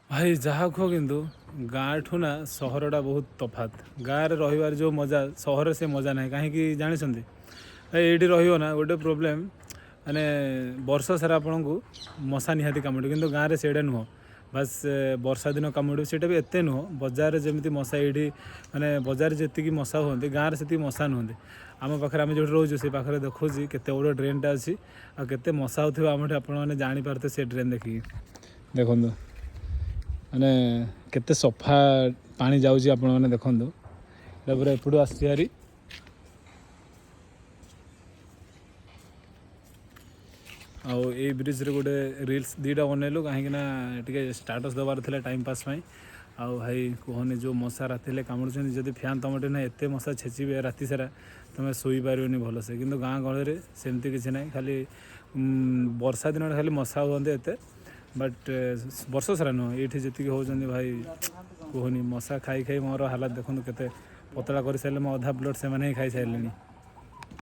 भाई जहाँ कह किंतु गाँ ठू ना सहरटा बहुत तफात गाँव में रही जो मजा सहर से मजा ना कहीं जानते भाई ये रहा गोटे प्रोब्लेम माने वर्ष सारा आपण को मशा निहाती कामुड़ कि गाँव में से नुह बास वर्षा दिन कामुड़ से भी एत नुह बजार जमी मशा ये माने बजार जी मशा हमें गाँव में से मशा नुहति आम पाखे आम जो रोचे से पाखे देखो केते बड़ ड्रेनटा अच्छी आते मशा होम आपने जापारे से ड्रेन देखिए देखो माने केते सफा पानी जाऊँगी आपण मैंने देखूँ पूरा एपटू आसरी आउ ये ब्रिज रे गोटे रील्स दीटा बनैलु कहीं स्टाटस दबार था टाइम पास आउ भाई कहनी जो मशा राति कामुड़ जब फैन तुम ना एत मशा छेचिबे राति सारा तुम शोई पारनी भलसे कि गाँ गहली सेमती किसी ना खाली वर्षा दिन खाली मशा हुए एत बट वर्ष सारा नुह ये जी होती भाई कहनी मशा खाई खाई मोर हालत देखो के पतला कर सारे मो अधा ब्लड से खाई सारे।